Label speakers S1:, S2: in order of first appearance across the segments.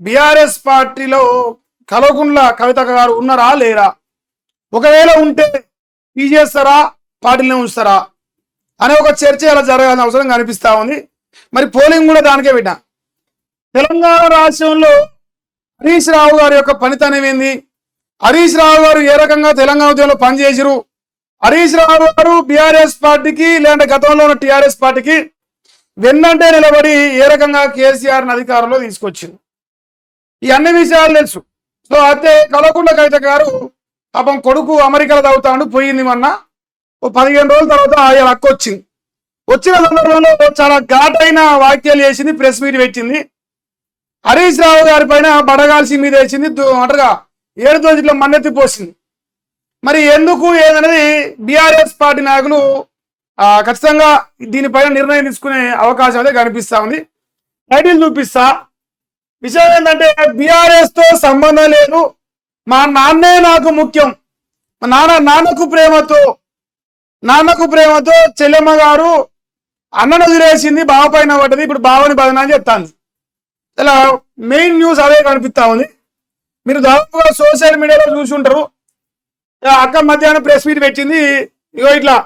S1: BRS పార్టీలో కల్వకుంట్ల కవిత గారు ఉన్నారా లేరా? ఒకవేళ ఉంటే తీసేస్తారా, పార్టీలో ఉంచుతారా అనే ఒక చర్చ ఇలా జరగాల్సిన అవసరం కనిపిస్తా ఉంది. మరి పోలింగ్ కూడా దానికే పెట్టా. తెలంగాణ రాష్ట్రంలో హరీష్ రావు గారి యొక్క పనితనం ఏంది? హరీష్ రావు గారు ఏ రకంగా తెలంగాణ ఉద్యమంలో పనిచేసిరు? హరీష్ రావు గారు బీఆర్ఎస్ పార్టీకి లేదంటే గతంలో ఉన్న టీఆర్ఎస్ పార్టీకి వెన్నంటే నిలబడి ఏ రకంగా కేసీఆర్ని అధికారంలో తీసుకొచ్చింది, ఈ అన్ని విషయాలు తెలుసు. సో అయితే కల్వకుంట్ల కవిత గారు పాపం కొడుకు అమెరికాలో చదువుతాడు, పోయింది మొన్న. ఓ 15 రోజుల తర్వాత ఆయన అక్క వచ్చింది. వచ్చిన సందర్భంలో చాలా ఘాటైన వ్యాఖ్యలు చేసింది, ప్రెస్ మీట్ పెట్టింది. హరీష్ రావు గారి పైన బడగాల్సి మీద వేసింది, అంటారుగా 7 రోజుల్లో మన్నెత్తి పోసింది. మరి ఎందుకు ఏదనేది బీఆర్ఎస్ పార్టీ నాయకులు ఖచ్చితంగా దీనిపైన నిర్ణయం తీసుకునే అవకాశం అయితే కనిపిస్తా ఉంది. టైటిల్ చూపిస్తా. విషయం ఏంటంటే బీఆర్ఎస్ తో సంబంధం లేదు, మా నాన్నే నాకు ముఖ్యం. నాన్నకు ప్రేమతో చెల్లెమ్మ గారు అన్నను వదిలేసింది, బావ పైన పడ్డది, ఇప్పుడు బావని బదనా అని చెప్తాను. ఇలా మెయిన్ న్యూస్ అదే కనిపిస్తా ఉంది. మీరు దాదాపుగా సోషల్ మీడియాలో చూసి ఉంటారు. అక్క మధ్యాహ్నం ప్రెస్ మీట్ పెట్టింది. ఇగో ఇట్లా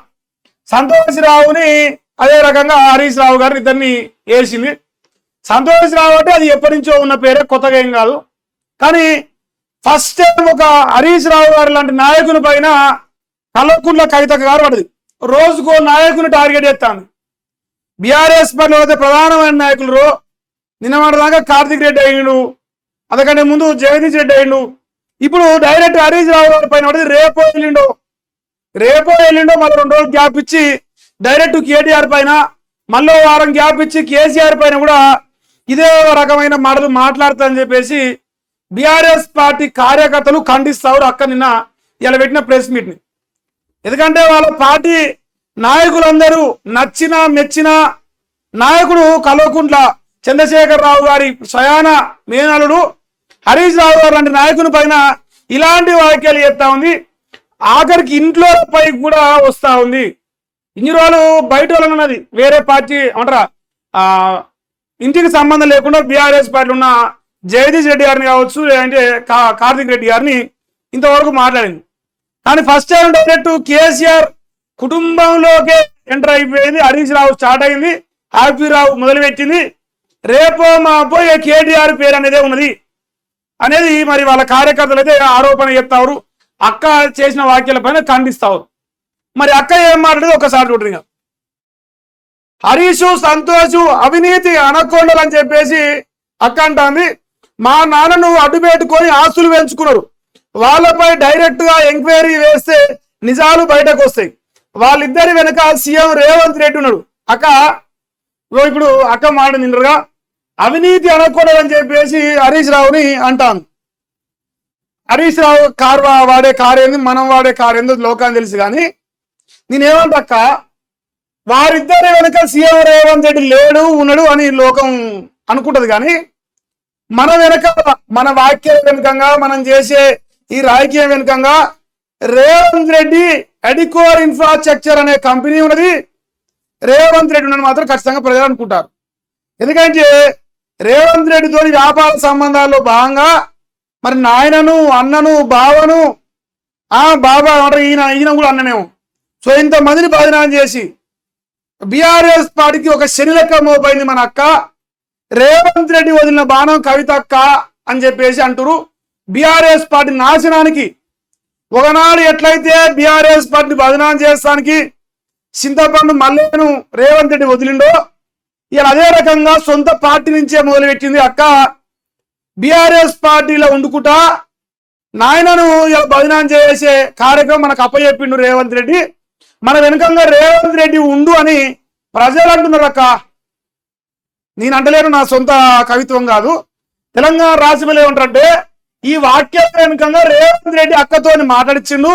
S1: సంతోష్ రావుని అదే రకంగా హరీష్ రావు గారిని ఇద్దరిని వేసింది. సంతోష్ రావు అంటే అది ఎప్పటి నుంచో ఉన్న పేరే, కొత్తగా ఏం కాదు. కానీ ఫస్ట్ టైం ఒక హరీష్ రావు గారు లాంటి నాయకుని పైన కల్వకుంట్ల కవిత గారు పడింది. రోజుకో నాయకుని టార్గెట్ చేస్తాను. బీఆర్ఎస్ పార్టీలో అయితే ప్రధానమైన నాయకులు నిన్నమాట దాకా కార్తిక్ రెడ్డి అయ్యిండు, అందుకంటే ముందు జగదీష్ రెడ్డి అయ్యిండు. ఇప్పుడు డైరెక్ట్ హరీష్ రావు గారి పైన పడింది. రేపో ఎల్లిండో మళ్ళీ 2 రోజులు గ్యాప్ ఇచ్చి డైరెక్ట్ కేటీఆర్ పైన, మళ్ళీ వారం గ్యాప్ ఇచ్చి కేసీఆర్ పైన కూడా ఇదే రకమైన మాటలు మాట్లాడతారని చెప్పేసి బీఆర్ఎస్ పార్టీ కార్యకర్తలు ఖండిస్తారు. అక్క నిన్న ఇలా పెట్టిన ప్రెస్ మీట్ ని. ఎందుకంటే వాళ్ళ పార్టీ నాయకులందరూ నచ్చిన మెచ్చిన నాయకుడు కల్వకుంట్ల చంద్రశేఖర్ రావు గారి స్వయాన మేనలుడు హరీష్ రావు గారు లాంటి నాయకుని పైన ఇలాంటి వ్యాఖ్యలు చేస్తా ఉంది. ఆఖరికి ఇంట్లో పై కూడా వస్తా ఉంది. ఇన్ని రోజులు బయట వాళ్ళన్నది వేరే పార్టీ అంటారా, ఇంటికి సంబంధం లేకుండా బీఆర్ఎస్ పార్టీలో ఉన్న జగదీష్ రెడ్డి గారిని కావచ్చు, లేదంటే కార్తిక్ రెడ్డి గారిని ఇంతవరకు మాట్లాడింది. కానీ ఫస్ట్ టైం డైరెక్ట్ కేసీఆర్ కుటుంబంలోకే ఎంటర్ అయిపోయింది. హరీష్ రావు స్టార్ట్ అయింది, హ్యాపీ రావు మొదలుపెట్టింది. రేపో మాపో కేటీఆర్ పేరు అనేదే ఉన్నది అనేది మరి వాళ్ళ కార్యకర్తలు అయితే ఆరోపణ చెప్తారు. అక్క చేసిన వ్యాఖ్యల పైన ఖండిస్తారు. మరి అక్క ఏం మాట్లాడేది ఒకసారి చూడండి. హరీషు సంతోషు అవినీతి అనకొండలు అని చెప్పేసి అక్క అంటుంది. మా నాన్నను అడ్డు పెట్టుకొని ఆస్తులు పెంచుకున్నారు, వాళ్ళపై డైరెక్ట్ గా ఎంక్వైరీ వేస్తే నిజాలు బయటకు వస్తాయి. వాళ్ళిద్దరి వెనక సీఎం రేవంత్ రెడ్డి ఉన్నాడు. అక్క ఇప్పుడు అక్క మాట నిన్నరుగా అవినీతి అనకూడదు అని చెప్పేసి హరీష్ రావుని అంటాను. హరీష్ రావు వాడే కారు ఏంది, మనం వాడే కారు ఏందో లోకాన్ని తెలుసు. కానీ నేనేమంటక్క, వారిద్దరి వెనక సీఎం రేవంత్ రెడ్డి లేడు ఉన్నాడు అని లోకం అనుకుంటది. కానీ మన వెనక, మన వాక్యం వెనుకంగా, మనం చేసే ఈ రాజకీయం వెనుకంగా రేవంత్ రెడ్డి ఎడికోర్ ఇన్ఫ్రాస్ట్రక్చర్ అనే కంపెనీ ఉన్నది. రేవంత్ రెడ్డి ఉన్నది మాత్రం ఖచ్చితంగా ప్రజలు అనుకుంటారు. ఎందుకంటే రేవంత్ రెడ్డితో వ్యాపార సంబంధాల్లో భాగంగా మరి నాయనను, అన్నను, బావను, బాబా ఈయన కూడా అన్ననేమో. సో ఇంతమందిని బదనాం చేసి బీఆర్ఎస్ పార్టీకి ఒక శని లెక్క మోపోయింది మన అక్క. రేవంత్ రెడ్డి వదిలిన బాణం కవిత అక్క అని చెప్పేసి అంటారు. బీఆర్ఎస్ పార్టీ నాశనానికి ఒకనాడు ఎట్లయితే బీఆర్ఎస్ పార్టీ బదనాం చేస్తానికి చింతపండు మల్లెను రేవంత్ రెడ్డి వదిలిండో, ఇలా అదే రకంగా సొంత పార్టీ నుంచే మొదలుపెట్టింది అక్క. బీఆర్ఎస్ పార్టీలో ఉండుకుంటా నాయనను ఇలా బదనాం చేసే కార్యక్రమం మనకు అప్పచెప్పిండు రేవంత్ రెడ్డి. మన వెనుకంగా రేవంత్ రెడ్డి ఉండు అని ప్రజలు అంటున్నారు. అక్క నేను అంటలేను, నా సొంత కవిత్వం కాదు. తెలంగాణ రాష్ట్రంలో ఏమంటారంటే ఈ వాక్యం వెనుకంగా రేవంత్ రెడ్డి అక్కతోని మాట్లాడిచ్చిండు,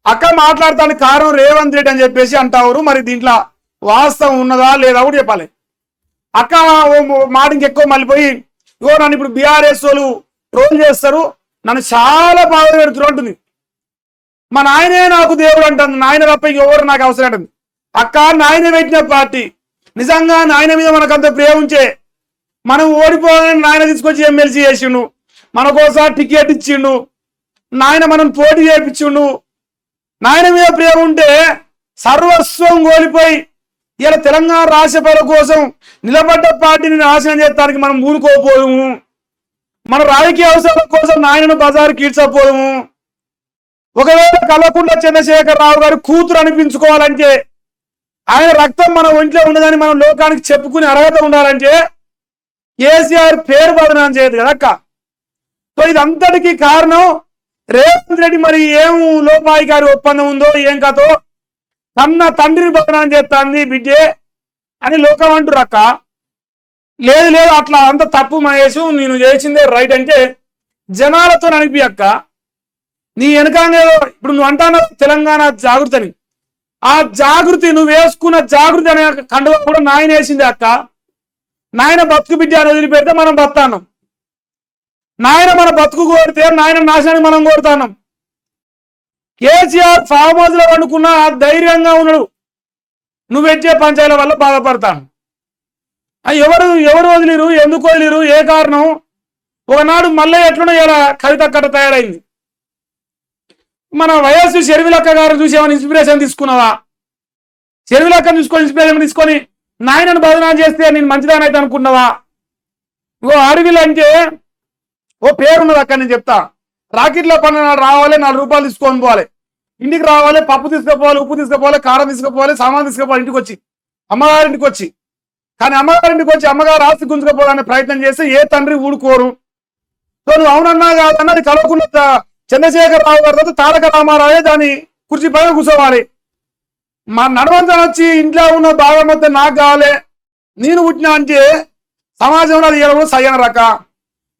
S1: అక్క మాట్లాడతానికి కారణం రేవంత్ రెడ్డి అని చెప్పేసి అంటారు. మరి దీంట్లో వాస్తవం ఉన్నదా లేదా కూడా చెప్పాలి. అక్క మాట ఇంకెక్కువ మళ్ళీపోయి ఇగో నన్ను ఇప్పుడు బీఆర్ఎస్ వాళ్ళు ట్రోల్ చేస్తారు, నన్ను చాలా బాధ పెడుతున్నారు అంటుంది. మా నాయనే నాకు దేవుడు అంటుంది, నాయన తప్ప ఎవరు నాకు అవసరం అంటుంది. అక్క నాయన పెట్టిన పార్టీ, నిజంగా నాయన మీద మనకంత ప్రేమ ఉంచే మనం ఓడిపోవాలని నాయన తీసుకొచ్చి ఎమ్మెల్సీ చేసిండు, మనకోసారి టికెట్ ఇచ్చిండు, నాయన మనం పోటీ చేయించిండు. నాయన మీద ప్రేమ ఉంటే సర్వస్వం కోల్పోయి ఇలా తెలంగాణ రాష్ట్ర ప్రజల కోసం నిలబడ్డ పార్టీని నాశనం చేయడానికి మనం ఊరుకోపోదుము. మన రాజకీయ అవసరాల కోసం నాయనను బజారు కీడ్చపోదుము. ఒకవేళ కల్వకుంట్ల చంద్రశేఖరరావు గారు కూతురు అనిపించుకోవాలంటే, ఆయన రక్తం మన ఒంట్లో ఉండదని మనం లోకానికి చెప్పుకునే అర్హత ఉండాలంటే కేసీఆర్ పేరు బదనాం చేయదు కదక్క. సో ఇదంతటికీ కారణం రేవంత్ రెడ్డి. మరి ఏం లోపాయికారి ఒప్పందం ఉందో ఏం కథో తన తండ్రిని బదనాం చేస్తాంది బిడ్డే అని లోకం అంటురు అక్క. లేదు లేదు అట్లా అంత తప్పు మహేష్, నేను చేసిందే రైట్ అంటే జనాలతో అనిపి అక్క. నీ వెనకాలేదో ఇప్పుడు నువ్వు అంటాను తెలంగాణ జాగృతి అని, ఆ జాగృతి నువ్వు వేసుకున్న జాగృతి అనే కండువ కూడా నాయన వేసింది అక్క. నాయన బతుకు బిడ్డ అని వదిలిపెడితే మనం బతాను, నాయన మన బతుకు కోరితే నాయన నాశనాన్ని మనం కోరుతాను. కేసీఆర్ ఫామ్ హౌస్ లో వండుకున్న ధైర్యంగా ఉన్నాడు, నువ్వు వచ్చే పంచాయతీల వల్ల బాధపడతాను. ఎవరు ఎవరు వదిలిరు, ఎందుకు వదిలిరు, ఏ కారణం? ఒకనాడు మళ్ళీ ఎట్లున్నా ఇలా కవిత కట్ట తయారైంది. మన వైఎస్ షర్మిలక్క గారు చూసి ఏమైనా ఇన్స్పిరేషన్ తీసుకున్నావా? షర్మిలక్కను చూసుకొని ఇన్స్పిరేషన్ తీసుకొని నాయనను బదనాం చేస్తే నేను మంచిదాని అయితే అనుకున్నావా? ఓ అడవిలు అంటే ఓ పేరున్నది అక్క, నేను చెప్తా. రాకెట్ల పని రావాలి, 4 రూపాయలు తీసుకొని పోవాలి, ఇంటికి రావాలి, పప్పు తీసుకుపోవాలి, ఉప్పు తీసుకుపోవాలి, కారం తీసుకుపోవాలి, సామాన్ తీసుకుపోవాలి, ఇంటికి వచ్చి అమ్మగారింటికి వచ్చి. కానీ అమ్మగారింటికి వచ్చి అమ్మగారు ఆస్తి గుంజుకుపోవాలనే ప్రయత్నం చేస్తే ఏ తండ్రి ఊడుకోరు. సో నువ్వు అవునన్నా కాదన్నా అది కలవకుండా చంద్రశేఖరరావు గారి తర్వాత తారక రామారావే దాని కుర్చీ పైన కూర్చోవాలి. మా నడవంతరం వచ్చి ఇంట్లో ఉన్న భాగం మొత్తం నాకు కావాలి, నేను పుట్టినా అంటే సమాజంలో అది ఎలా సయ్యన రక.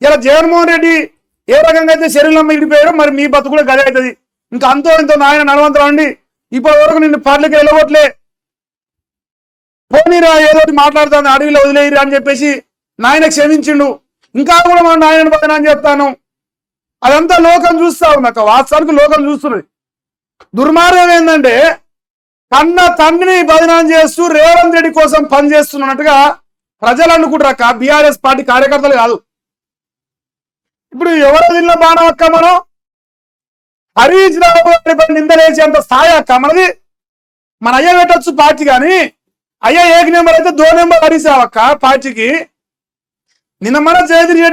S1: ఇలా జగన్మోహన్ రెడ్డి ఏ రకంగా అయితే శరీరంలో ఇడిపోయారో మరి మీ బతుకు కూడా గదే అవుతుంది. ఇంకా అంతో ఎంతో నాయన నడవంతరం అండి ఇప్పటి వరకు నిన్ను పర్లకి వెళ్ళగొట్లే, పోనీరా ఏదో మాట్లాడుతాను అడవిలో వదిలేయరు అని చెప్పేసి నాయన క్షమించిండు. ఇంకా కూడా మనం నాయనను బదనాం చెప్తాను. అదంతా లోకం చూస్తా ఉంది అక్క, వాస్తవానికి లోకం చూస్తున్నది. దుర్మార్గం ఏంటంటే కన్న తండ్రిని బదనాం చేస్తూ రేవంత్ రెడ్డి కోసం పనిచేస్తున్నట్టుగా ప్రజలు అనుకుంటారు అక్క, బీఆర్ఎస్ పార్టీ కార్యకర్తలు కాదు. ఇప్పుడు ఎవరు వదిలిన బాణం అక్క? మనం హరీష్ రావు నిందలేసేంత స్థాయి అక్క మనది. మన అయ్య పెట్టచ్చు పార్టీ, కానీ అయ్య 1 నెంబర్ అయితే 2 నెంబర్ హరీష్ రావు అక్క పార్టీకి. నిన్న మన జగదీష్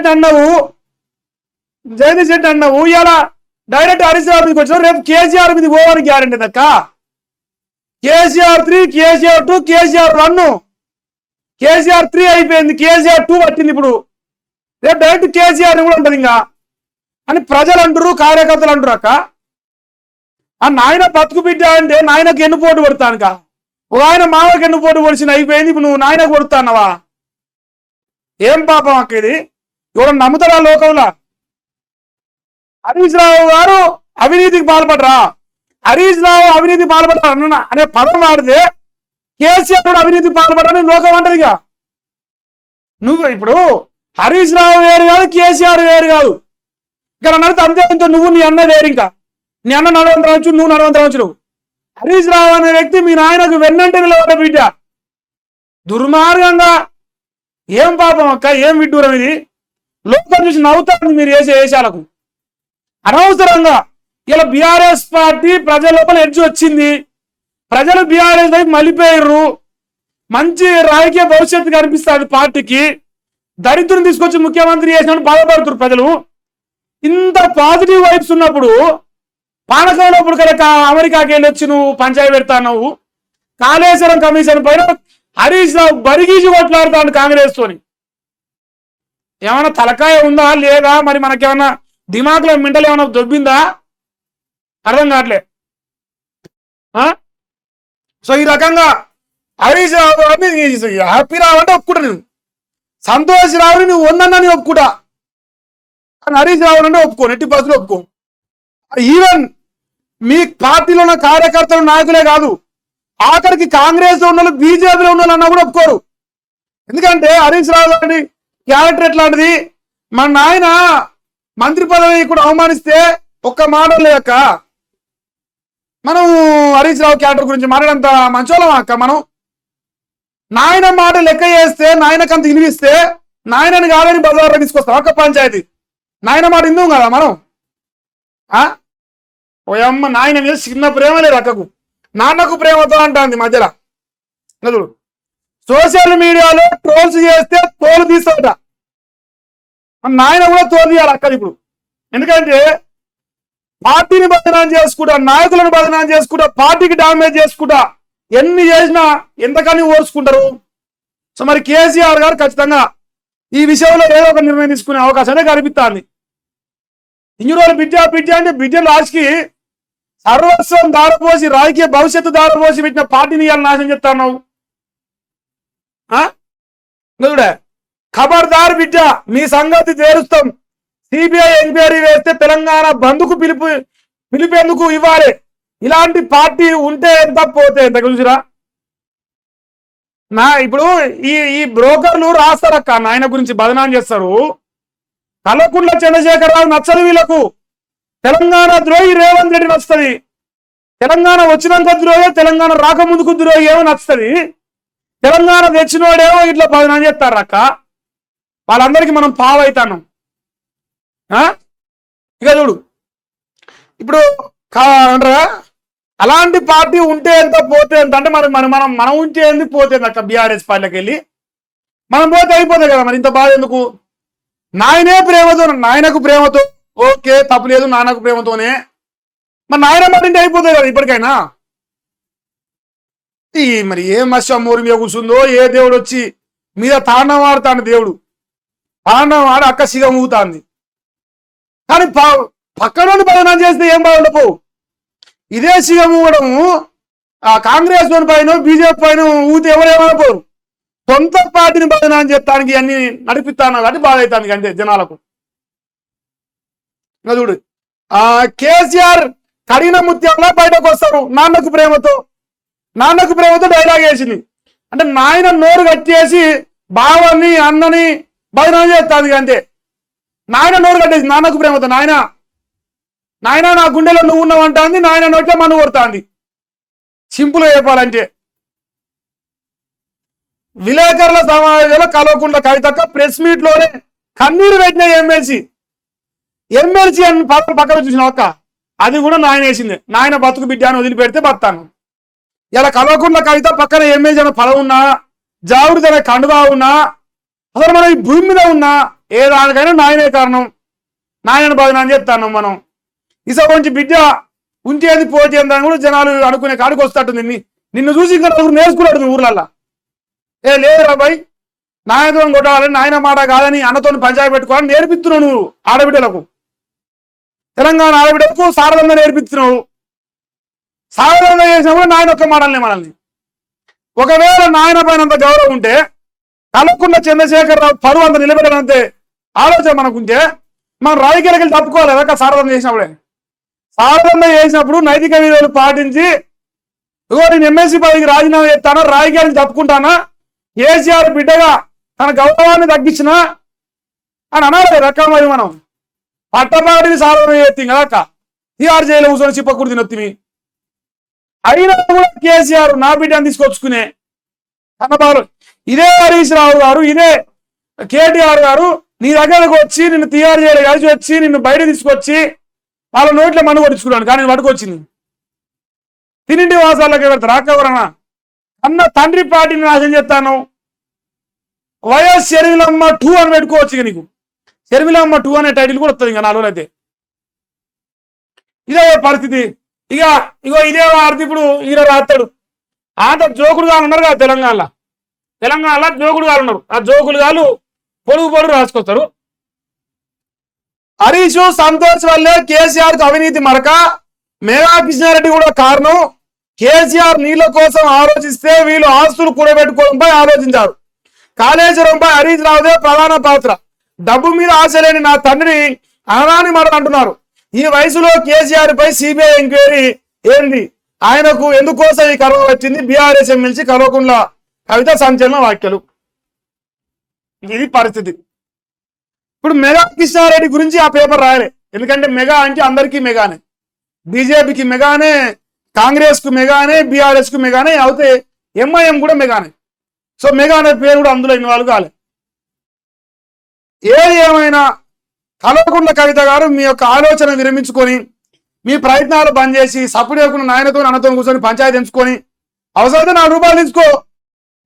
S1: రెడ్డి అన్నావు ఇలా డైరెక్ట్ హరీష్ రావు మీదకి వచ్చిన, రేపు కేసీఆర్ మీద పోవని గ్యారంటీ అక్క. కేసీఆర్ 3, కేసీఆర్ 2, కేసీఆర్ 1, కేసీఆర్ 3 అయిపోయింది, కేసీఆర్ 2 పట్టింది. ఇప్పుడు రేపు డైరెక్ట్ కేసీఆర్ కూడా ఉంటుంది ఇంకా అని ప్రజలు అంటారు, కార్యకర్తలు అంటారు అక్క. ఆ నాయన బతుకు బిడ్డ అంటే నాయనకు ఎన్ను పోటు పడతానుక, ఒక ఆయన మామకి ఎన్ను పోటు పొడిచిన అయిపోయింది, ఇప్పుడు నువ్వు నాయనకు కొడుతున్నావా? ఏం పాపం అక్క ఇది? ఎవరు నమ్ముతారా లోకంలో? హరీష్ రావు గారు అవినీతికి పాల్పడరా? హరీష్ రావు అవినీతి పాల్పడరా అనే పదం వాడితే కేసీఆర్ కూడా అవినీతికి పాల్పడని లోకం అంటదిగా. నువ్వు ఇప్పుడు హరీష్ రావు వేరు కాదు, కేసీఆర్ వేరు కాదు. ఇక్కడ నడితే అంతే, నువ్వు నీ అన్న వేరు. ఇంకా నీ అన్న నడవంతరవచ్చు, నువ్వు నడవంతరవచ్చు. నువ్వు హరీష్ రావు అనే వ్యక్తి మీ నాయనకు వెన్నంటే నిలబడ్డ బిడ్డ. దుర్మార్గంగా ఏం పాపం అక్క, ఏం విడ్డూరం ఇది? లోకం చూసి నవ్వుతారు మీరు చేసే వేషాలకు. అనవసరంగా ఇలా బీఆర్ఎస్ పార్టీ ప్రజల లోపల ఎడ్జ్ వచ్చింది, ప్రజలు బీఆర్ఎస్ వైపు మళ్ళీపోయారు. మంచి రాజకీయ భవిష్యత్తు కనిపిస్తుంది పార్టీకి. దరిద్రం తీసుకొచ్చి ముఖ్యమంత్రి చేసినట్టు బాధపడుతున్నారు ప్రజలు. ఇంత పాజిటివ్ వైబ్స్ ఉన్నప్పుడు పానకంలో ఇప్పుడు కనుక అమెరికాకి వెళ్ళి వచ్చి నువ్వు పంచాయతీ పెడతావు. కాళేశ్వరం కమిషన్ పైన హరీష్ రావు బరిగీసి కొట్లాడుతాడు కాంగ్రెస్ తోని. ఏమైనా తలకాయ ఉందా లేదా? మరి మనకేమన్నా దిమాగ్లో మెంటల్ ఏమైనా దొబ్బిందా? అర్థం కావట్లే. సో ఈ రకంగా హరీష్ రావు హ్యాపీ రావు అంటే ఒప్పుకుంటా, నేను సంతోష్ రావుని నువ్వు ఉందన్నా ఒప్పుకుంటా, కానీ హరీష్ రావు అంటే ఒప్పుకోను, ఎట్టి పరిస్థితులు ఒప్పుకో. ఈవెన్ మీ పార్టీలో ఉన్న కార్యకర్తలు నాయకులే కాదు, ఆఖరికి కాంగ్రెస్ లో ఉన్న బీజేపీలో ఉన్న అన్నా కూడా ఒప్పుకోరు. ఎందుకంటే హరీష్ రావు గారి క్యారెక్టర్ ఎట్లాంటిది? మన నాయన మంత్రి పదవి కూడా అవమానిస్తే ఒక్క మాట లేక మనం హరీష్ రావు క్యారెక్టర్ గురించి మాట్లాడంత మంచోళం అక్క. మనం నాయన మాట లెక్క చేస్తే, నాయనకంత వినిపిస్తే నాయనని కాదని బజార్లో తీసుకొస్తాం ఒక్క పంచాయతీ. నాయన మాట ఇందుం కదా మనం. ఓయమ్మ నాయన మీద చిన్న ప్రేమ లేదు అక్కకు, నాన్నకు ప్రేమతో అంటుంది మధ్యలో. చూడు సోషల్ మీడియాలో ట్రోల్స్ చేస్తే తోలు తీస్తాట, నాయన కూడా తోలు తీయాలి అక్కడ ఇప్పుడు. ఎందుకంటే పార్టీని బదనాం చేసుకుంటా, నాయకులను బదనాం చేసుకుంటా, పార్టీకి డామేజ్ చేసుకుంటా ఎన్ని చేసినా ఎంతకని ఓర్చుకుంటారు. సో మరి కేసీఆర్ గారు ఖచ్చితంగా ఈ విషయంలో ఏదో ఒక నిర్ణయం తీసుకునే అవకాశమే కనిపిస్తుంది. ఇన్ని రోజులు బిడ్డ అంటే బిడ్డ లాస్ట్కి సర్వస్వం దారపోసి రాజకీయ భవిష్యత్తు దారపోసి పెట్టిన పార్టీని ఇవాళ నాశనం చెప్తాను. చూడే ఖబర్దార్ బిడ్డ, మీ సంగతి తేరుస్తాం. సిబిఐ ఎంక్వైరీ వేస్తే తెలంగాణ బంద్కు పిలిపేందుకు ఇవ్వాలి. ఇలాంటి పార్టీ ఉంటే ఎంత పోతే ఎంత చూసిరా. ఇప్పుడు ఈ బ్రోకర్లు రాస్తారక్క నాయన గురించి బదనాం చేస్తారు. కల్వకుంట్ల చంద్రశేఖరరావు నచ్చదు వీళ్ళకు. తెలంగాణ ద్రోహి రేవంత్ రెడ్డి నచ్చుతుంది. తెలంగాణ వచ్చినాక ద్రోహి, తెలంగాణ రాకముందుకు ద్రోహి ఏమో నచ్చుతుంది. తెలంగాణ తెచ్చినోడేమో ఇట్లా బదనాం చేస్తారు అక్క. వాళ్ళందరికీ మనం పావైతాను. ఇక చూడు ఇప్పుడు అంటారా అలాంటి పార్టీ ఉంటే ఎంత పోతే ఎంత అంటే మరి మనం ఉంటే ఏంది పోతే అక్క. బీఆర్ఎస్ పార్టీకి వెళ్ళి మనం పోతే అయిపోతాయి కదా, మరి ఇంత బాధ ఎందుకు. నాయనే ప్రేమతో, నాయనకు ప్రేమతో ఓకే తప్పులేదు, నాన్నకు ప్రేమతోనే మరి నాయన మాటింటే అయిపోతాయి కదా ఇప్పటికైనా. మరి ఏ మత్స్య మూరి మీద కూర్చుందో, ఏ దేవుడు వచ్చి మీద తాండం ఆడుతాను, దేవుడు తాండం ఆడి అక్క సిగం ఊగుతాంది. కానీ పక్కన బదనాం చేస్తే ఏం బాగుండపు. ఇదే సిగం ఊగడము కాంగ్రెస్ పైన బీజేపీ పైన ఊతే ఎవరేమైపోరు. సొంత పార్టీని బదనాం చేస్తానికి అన్ని నడిపిస్తాను కాబట్టి బాధ అవుతానికి అంతే జనాలకు. చూడు కేసీఆర్ కడిగిన ముత్యంలో బయటకు వస్తారు నాన్నకు ప్రేమతో డైలాగ్ వేసింది. అంటే నాయన నోరు కట్టేసి బావని అన్నని బదనాం చేస్తానికి అంతే. నాయన నోరు కట్టేసి నాన్నకు ప్రేమతో, నాయన నా గుండెలో నువ్వు ఉన్నావంటుంది, నాయన నోట్లో మన్ను కొడుతుంది. సింపుల్గా చెప్పాలంటే విలేకరుల సమావేశంలో కల్వకుంట్ల కవితక్క ప్రెస్ మీట్ లోనే కన్నీరు పెట్టిన ఎమ్మెల్సీ అని పక్కన చూసిన ఒక్క అది కూడా నాయన వేసింది. నాయన బతుకు బిడ్డ అని వదిలిపెడితే బతాను. ఇలా కల్వకుంట్ల కవిత పక్కన ఎమ్మెల్సీ అనే పదం ఉన్నా, జావుడు అనే కండువా ఉన్నా, అసలు మనం ఈ భూమి మీద ఉన్నా ఏ దానికైనా నాయనే కారణం. నాయన బదనాన్ని చెప్తాను మనం. ఇస కొంచెం బిడ్డ ఉంచేది పోచేది అని కూడా జనాలు అనుకునే కాడికి వస్తాటుంది. నిన్ను చూసి ఇంకా నేర్చుకున్నాడు ఊర్లల్లా. లేదురా బాయ్, నాయనతో కొట్టాలని, నాయన మాట కాదని అన్నతో పంచాయతీ పెట్టుకోవాలని నేర్పిస్తున్నావు నువ్వు ఆడబిడ్డలకు. తెలంగాణ ఆడబిడ్డలకు సారథంగా నేర్పిస్తున్నావు. సారథంగా చేసినప్పుడు నాయన ఒక్క మాటలనే మనల్ని. ఒకవేళ నాయన పైన అంత గౌరవం ఉంటే, కల్వకుంట్ల చంద్రశేఖరరావు పరువు అంత నిలబెట్టడంతే ఆలోచన మనకుంటే మనం రాజకీయాలకు వెళ్ళి తప్పుకోవాలి కదా. సారథంగా చేసినప్పుడే సారథంగా చేసినప్పుడు నైతిక విలువలు పాటించి నేను ఎమ్మెల్సీ పదవికి రాజీనామా చేస్తానా, రాజకీయాలకు తప్పుకుంటానా, కేసీఆర్ బిడ్డగా తన గౌరవాన్ని తగ్గించినా అని అనాలి రకం. మరి మనం పట్టపాటిని సాధన చేస్తాం కదా అక్క. టీఆర్ జైలు కూర్చొని చిప్పకూడదు తినొత్తిమి. అయినా కూడా కేసీఆర్ నా బిడ్డను తీసుకొచ్చుకునే అన్నబారు. ఇదే హరీష్ రావు గారు, ఇదే కేటీఆర్ గారు నీ దగ్గరకు వచ్చి నిన్ను టీఆర్ జైలు కలిసి వచ్చి నిన్ను బయట తీసుకొచ్చి వాళ్ళ నోట్లో మన్ను కొట్టించుకున్నాను. కానీ నేను పట్టుకొచ్చింది తినింటి వాసాలకి పెడతారు అక్కవరన్నా అన్న తండ్రి పార్టీని నాశనం చేస్తాను. వైఎస్ షర్మిలమ్మ 2 అని పెట్టుకోవచ్చు. ఇక నీకు షర్మిలమ్మ 2 అనే టైటిల్ కూడా వస్తుంది ఇంకా 4 రోజులు అయితే. ఇదే పరిస్థితి. ఇగో ఇదే వార్త ఇప్పుడు ఈయన రాస్తాడు. అంత జోకుడు గాలు ఉన్నారు కదా తెలంగాణలో జోకుడు గాలు ఉన్నారు. ఆ జోకులు గాలు పొడుగు రాసుకొస్తారు. హరీష్ సంతోష్ వల్లే కేసీఆర్ కు అవినీతి మరక, మేఘా కృష్ణారెడ్డి కూడా కారణం. కేసీఆర్ నీళ్ల కోసం ఆలోచిస్తే వీళ్ళు ఆస్తులు కూడబెట్టుకోవడంపై ఆలోచించారు. కాళేశ్వరంపై హరీష్ రావుదే ప్రధాన పాత్ర. డబ్బు మీద ఆశ లేని నా తండ్రిని అనరాని మాట అంటున్నారు. ఈ వయసులో కేసీఆర్ పై సిబిఐ ఎంక్వైరీ ఏంది, ఆయనకు ఎందుకోసం ఈ కర్మ వచ్చింది. బీఆర్ఎస్ ఎమ్మెల్సీ కల్వకుంట్ల కవిత సంచలన వ్యాఖ్యలు. ఇది పరిస్థితి. ఇప్పుడు మెగా కృష్ణారెడ్డి గురించి ఆ పేపర్ రాయలే. ఎందుకంటే మెగా అంటే అందరికీ మెగానే, బీజేపీకి మెగానే, కాంగ్రెస్ కు మెగానే, బీఆర్ఎస్ కు మెగానే, అయితే ఎంఐఎం కూడా మెగానే. సో మెగా అనే పేరు కూడా అందులో ఇన్వాల్వ్ కాలే. ఏది ఏమైనా కల్వకుంట్ల కవిత గారు మీ యొక్క ఆలోచన విరమించుకొని మీ ప్రయత్నాలు బంద్ చేసి సప్పుడు లేకుండా నాయనతో అన్నతో కూర్చొని పంచాయతీ ఎంచుకొని అవసరమైతే 4 రూపాయలు తీసుకో,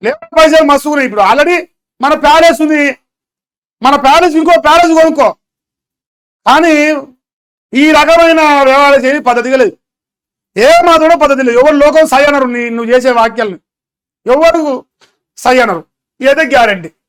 S1: లేకపోతే పైసలు మస్తుకున్నాయి. ఇప్పుడు ఆల్రెడీ మన ప్యాలెస్ ఉంది, మన ప్యాలెస్ ఇంకో ప్యాలెస్ కొనుక్కో. కానీ ఈ రకమైన వ్యవహారం చేయని పద్ధతిగా లేదు, ఏ మాత్రం పద్ధతి లేదు. ఎవరు లోకం సై అన్నారు నువ్వు చేసే వాక్యాలను, ఎవరు సై అన్నారు, ఇదైతే గ్యారంటీ.